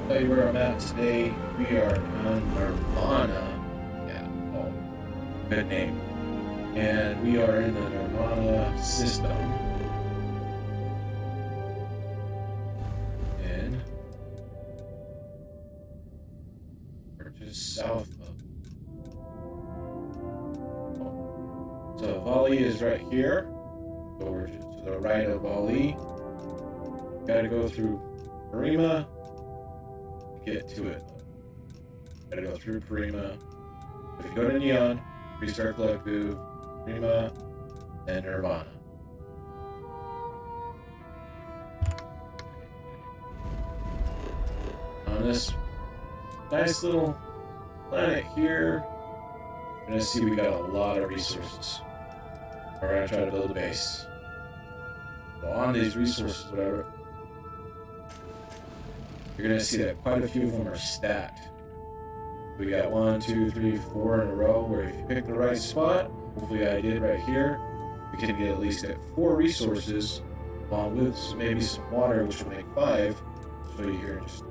tell you where I'm at today. We are on Nirvana. Yeah, oh, good name. And we are in the Nirvana system. And we're just south of. Oh. So Volley is right here. So we're just to the right of Volley. Gotta go through Parima to get to it. Gotta go through Parima. If you go to Neon, Restart Collective, Parima, and Nirvana. On this nice little planet here, you're gonna see we got a lot of resources. We're gonna try to build a base. So on these resources, whatever, you're gonna see that quite a few of them are stacked. We got 1, 2, 3, 4 in a row, where if you pick the right spot, hopefully I did right here, we can get at least 4 resources, along with maybe some water, which will make 5. I'll show you here in just.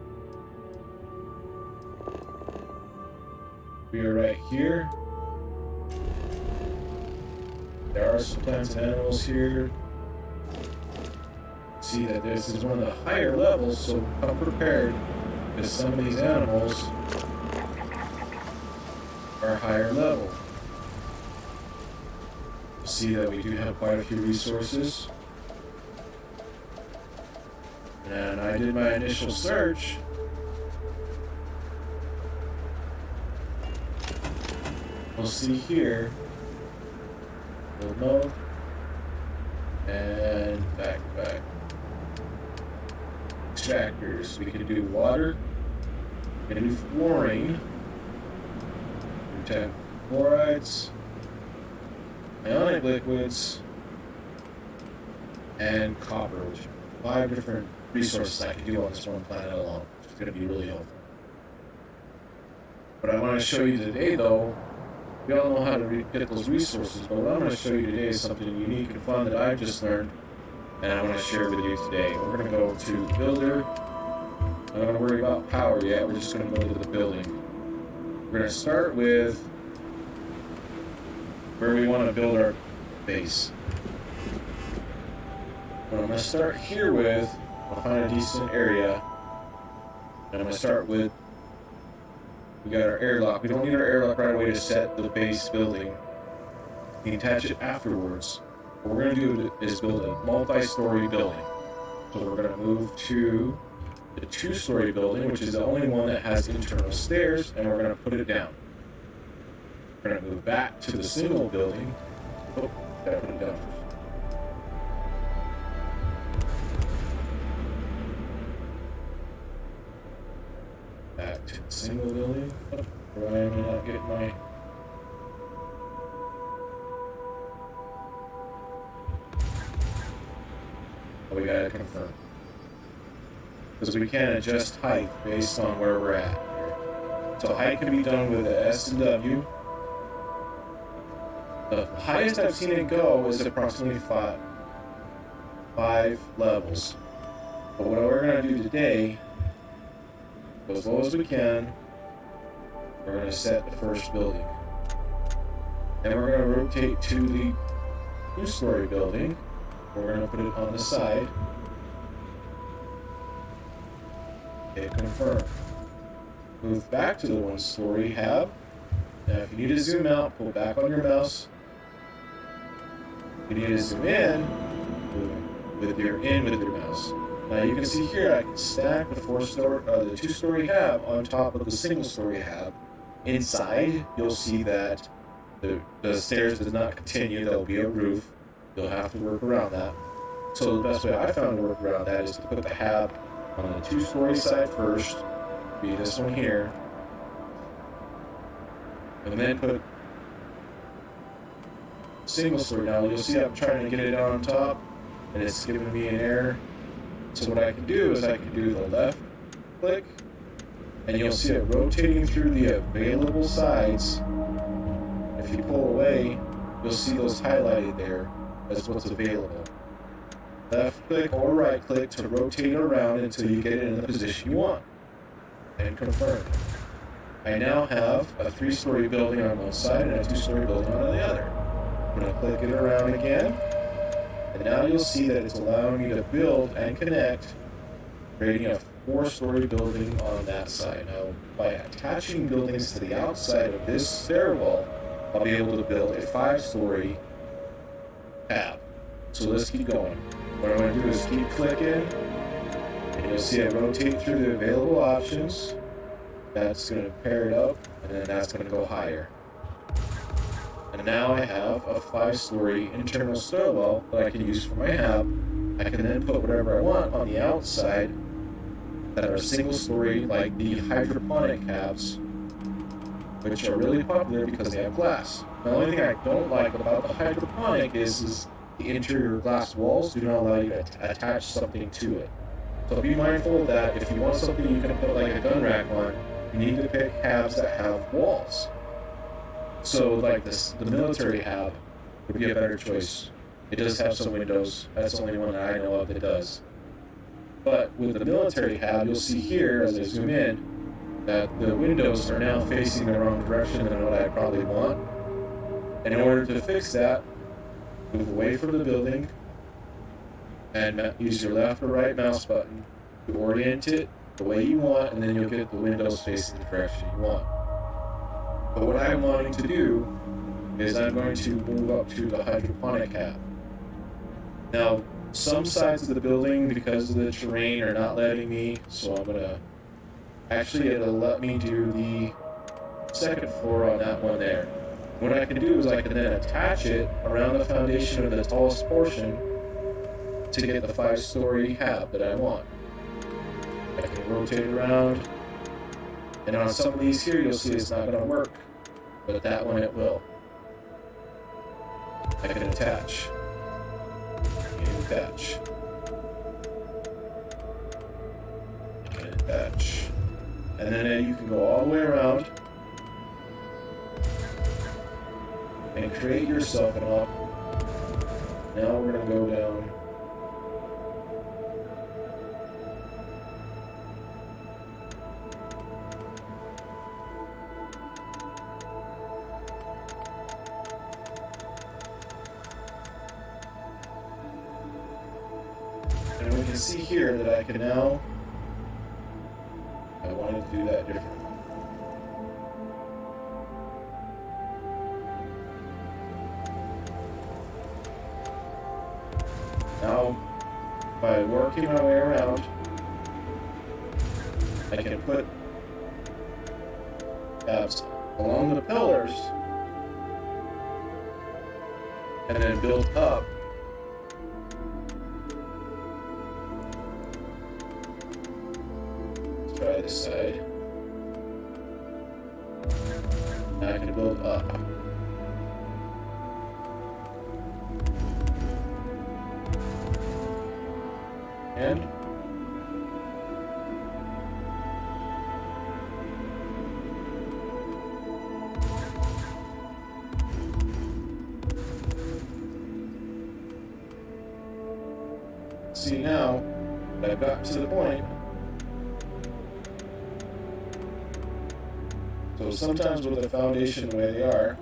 We are right here. There are some plants and animals here. See that this is one of the higher levels, so come prepared, because some of these animals are higher level. You'll see that we do have quite a few resources. And I did my initial search. We'll see here. We'll move. And back. Extractors. We can do water. We can do fluorine. Chlorides, ionic liquids, and copper, which are 5 different resources I can do on this one planet alone, which is going to be really helpful. What I want to show you today, though, we all know how to get those resources, but what I'm going to show you today is something unique and fun that I've just learned, and I want to share with you today. We're going to go to Builder. I'm not going to worry about power yet, we're just going to go to the building. We're going to start with where we want to build our base. What I'm going to start here with, I'll find a decent area. And I'm going to start with, we got our airlock. We don't need our airlock right away to set the base building. We can attach it afterwards. What we're going to do is build a multi-story building. So we're going to move to the 2-story building, which is the only one that has internal stairs, and we're going to put it down. We're going to move back to the single building. Oh, gotta put it down first. Back to the single building. Oh, Brian may not get my. Oh, we gotta confirm. Because we can adjust height based on where we're at here. So height can be done with the S and W. The highest I've seen it go is approximately 5 levels. But what we're going to do today, go as low as we can, we're going to set the first building. And we're going to rotate to the 2-story building. We're going to put it on the side. Hit confirm. Move back to the 1-story hab. Now if you need to zoom out, pull back on your mouse. If you need to zoom in, move with your mouse. Now you can see here I can stack the 2-story hab on top of the single-story hab. Inside, you'll see that the stairs does not continue. There'll be a roof. You'll have to work around that. So the best way I found to work around that is to put the hab on the 2-story side first, be this one here, and then put single story down. You'll see I'm trying to get it on top, and it's giving me an error. So what I can do is I can do the left click, and you'll see it rotating through the available sides. If you pull away, you'll see those highlighted there as what's available. Left click or right click to rotate it around until you get it in the position you want. and confirm. I now have a 3-story building on one side and a 2-story building on the other. I'm going to click it around again, and now you'll see that it's allowing me to build and connect, creating a 4-story building on that side. Now, by attaching buildings to the outside of this stairwell, I'll be able to build a 5-story tab. So let's keep going. What I'm going to do is keep clicking, and you'll see it rotate through the available options. That's going to pair it up, and then that's going to go higher. And now I have a 5-story internal stairwell that I can use for my hab. I can then put whatever I want on the outside that are single-story, like the hydroponic habs, which are really popular because they have glass. The only thing I don't like about the hydroponic is the interior glass walls do not allow you to attach something to it. So be mindful that if you want something you can put like a gun rack on, you need to pick habs that have walls. So like the military hab would be a better choice. It does have some windows. That's the only one that I know of that does. But with the military hab, you'll see here as I zoom in that the windows are now facing the wrong direction than what I probably want. And in order to fix that, move away from the building and use your left or right mouse button to orient it the way you want, and then you'll get the windows facing the direction you want. But what I'm wanting to do is I'm going to move up to the hydroponic hab. Now, some sides of the building, because of the terrain, are not letting me, so I'm going to... Actually, it'll let me do the 2nd floor on that one there. What I can do is I can then attach it around the foundation of the tallest portion to get the 5-story hab that I want. I can rotate it around, and on some of these here you'll see it's not going to work, but that one it will. I can attach, and attach, and attach, and then you can go all the way around and create yourself an op. Now we're going to go down. And we can see here that I can now, I wanted to do that differently. Now, by working my way around, I can put tabs along the pillars and then build up. Let's try this side. Now I can build up. And see now that I've gotten to the point. So sometimes with the foundation the way they are,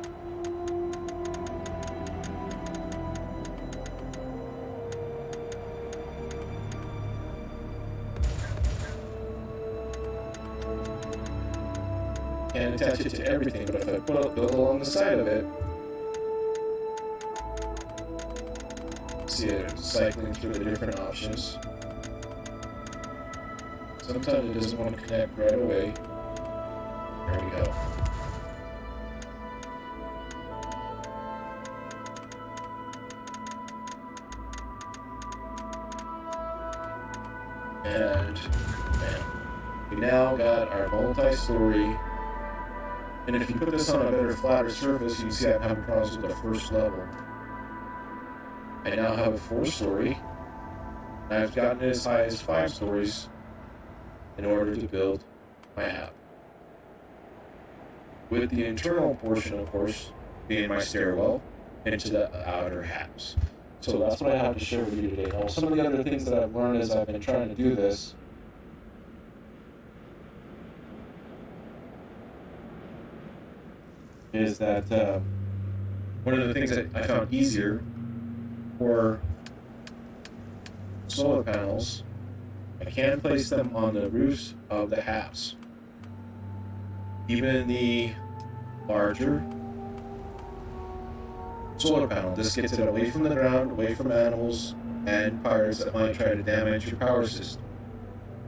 and attach it to everything, but if I build along the side of it, see it cycling through the different options. Sometimes it doesn't want to connect right away. There we go. And bam. We now got our multi-story. And if you put this on a better, flatter surface, you can see I'm having problems with the first level. I now have a 4-story, and I've gotten it as high as 5 stories in order to build my hab. With the internal portion, of course, being my stairwell into the outer habs. So that's what I have to share with you today. Now, some of the other things that I've learned as I've been trying to do this is that one of the things that I found easier for solar panels, I can place them on the roofs of the halves. Even the larger solar panel, this gets it away from the ground, away from animals and pirates that might try to damage your power system.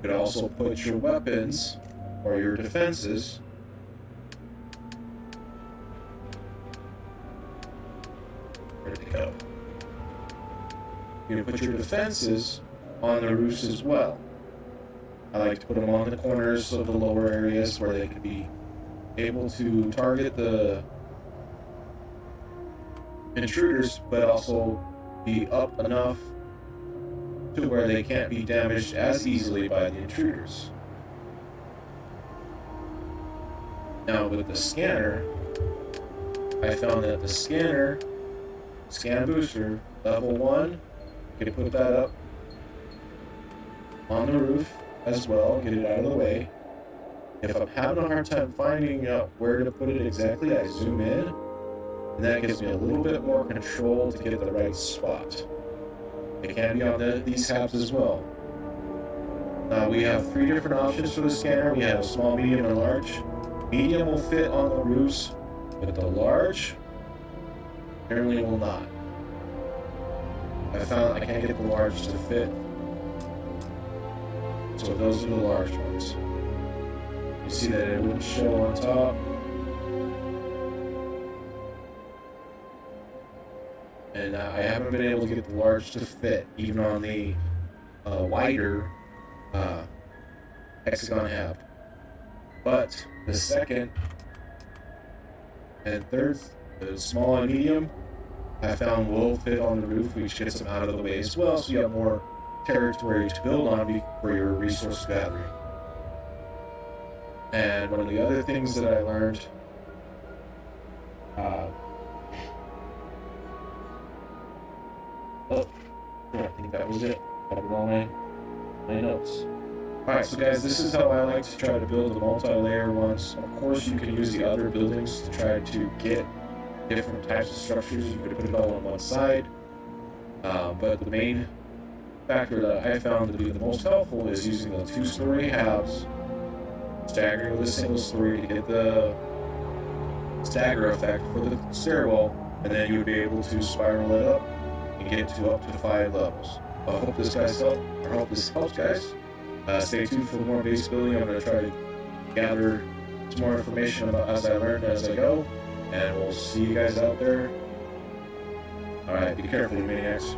You could also put your weapons or your defenses where did they go? You can put your defenses on the roofs as well. I like to put them on the corners of the lower areas where they can be able to target the intruders, but also be up enough to where they can't be damaged as easily by the intruders. Now with the scanner, I found that the scan booster, level 1, you can put that up on the roof as well, get it out of the way. If I'm having a hard time finding out where to put it exactly, I zoom in, and that gives me a little bit more control to get the right spot. It can be on these tabs as well. Now we have 3 different options for the scanner. We have small, medium, and large. Medium will fit on the roofs, but the large generally will not. I found I can't get the large to fit, so those are the large ones. You see that it wouldn't show on top. And I haven't been able to get the large to fit, even on the wider hexagon hab. But the second and third, the small and medium, I found will fit on the roof, which gets them out of the way as well, so you have more territory to build on for your resource gathering. And one of the other things that I learned, I think that was it. Got it on my notes. Alright, so guys, this is how I like to try to build the multi-layer ones. Of course, you can use the other buildings to try to get different types of structures. You could put it all on one side. But the main factor that I found to be the most helpful is using the 2-story halves, staggering with a single story to get the stagger effect for the stairwell, and then you would be able to spiral it up and get to up to 5 levels. I hope this helps, guys. Stay tuned for more base building. I'm going to try to gather some more information about as I learn as I go, and we'll see you guys out there. Alright, be careful, you maniacs.